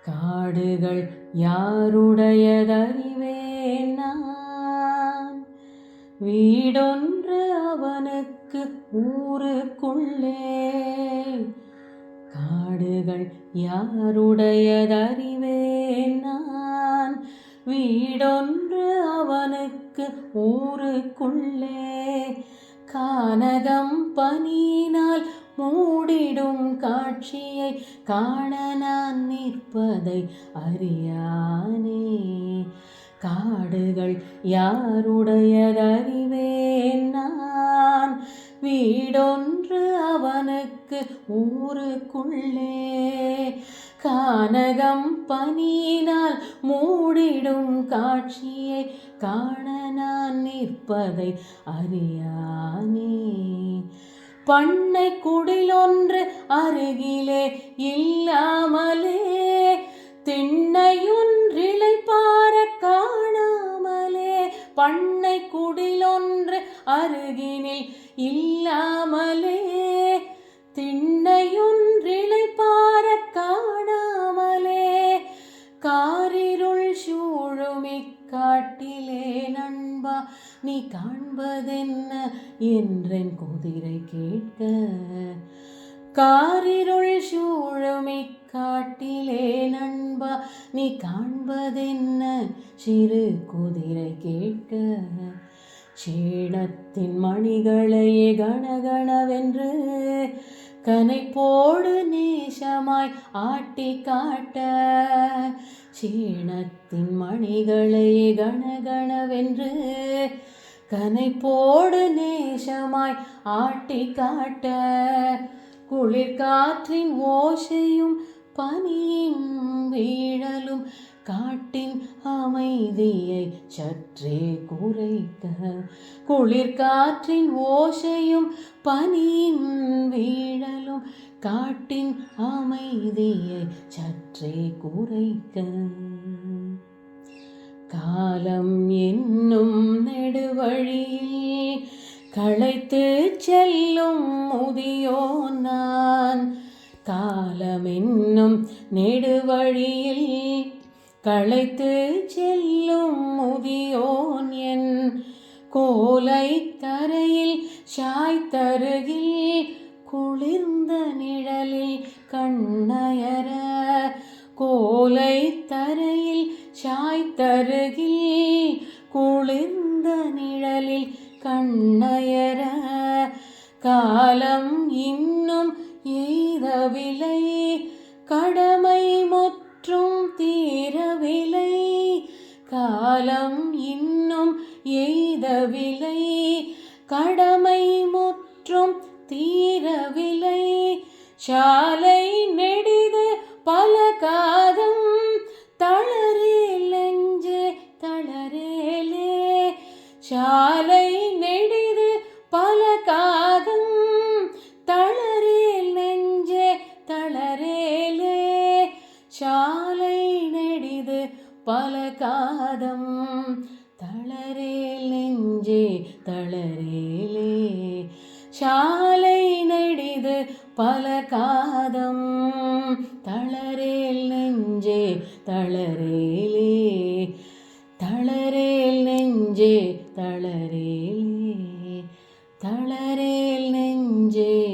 காடுகள் யாருடையதறிவேன் நான். வீடொன்று அவனுக்கு ஊருக்குள்ளே. காடுகள் யாருடையதறிவேன் நான். வீடொன்று அவனுக்கு ஊருக்குள்ளே. கானகம் பனியினால் மூடிடும் காட்சியை காண நான் நிற்பதை அறியானே. காடுகள் யாருடையதறிவேன் நான். வீடொன்று அவனுக்கு ஊருக்குள்ளே. கானகம் பனியினால் மூடிடும் காட்சியை காண நான் நிற்பதை அறியானே. பண்ணை குடிலொன்று அருகிலே இல்லாமலே. திண்ணையொன்றிலை பார காணாமலே. பண்ணை குடிலொன்று அருகினில் இல்லாமலே. திண்ணையொன்றிலை பார காணாமலே. காரிருள் சூழுமி காட்டிலே நண்பா நீ காண்பதென்ன என்றென் குதிரை கேட்க. காரிருள் சூழுமி காட்டிலே நண்பா நீ காண்பதென்ன சிறு குதிரை கேட்க. சேணத்தின் மணிகளையே கணகணவென்று கனைப்போடு நேசமாய் ஆட்டி காட்ட. சேணத்தின் மணிகளையே கணகணவென்று கனைப்போடு நேசமாய் ஆட்டி காட்ட. குளிர்காற்றின் ஓசையும் பனியின் வீழலும் காட்டின் அமைதியை சற்றே குறைக்க. குளிர்காற்றின் ஓசையும் பனியின் வீழலும் காட்டின் அமைதியை சற்றே குறைக்க. காலம் என்னும் நெடுவழியில் களைத்து செல்லும் முதியோன் நான். காலம் என்னும் நெடுவழியில் களைத்து செல்லும் முதியோன் என். கோலை தரையில் சாய்த்தருகில் குளிர்ந்த நிழலில் கண்ணயர. கோலை தரையில் சாய்த்தருகில் குளிர்ந்த நிழலில் கண்ணயர. காலம் இன்னும் எய்தவில்லை கடமை முற்றும் தீரவில்லை. காலம் இன்னும் எய்தவில்லை கடமை முற்றும் தீரவில்லை. சாலை நெடிது பல காதம் தளரேல் நெஞ்சே தளரேலே. சாலை நெடிது பல காதம் தளரேல் நெஞ்சே தளரேலே. சாலை நெடிது பல காதம் தளரேல் நெஞ்சே தளரேலே. சாலை நெடிது பல காதம் தளரேல் நெஞ்சே தளரேலே. தளரேல் நெஞ்சே தளரேலே. தளரேல் நெஞ்சே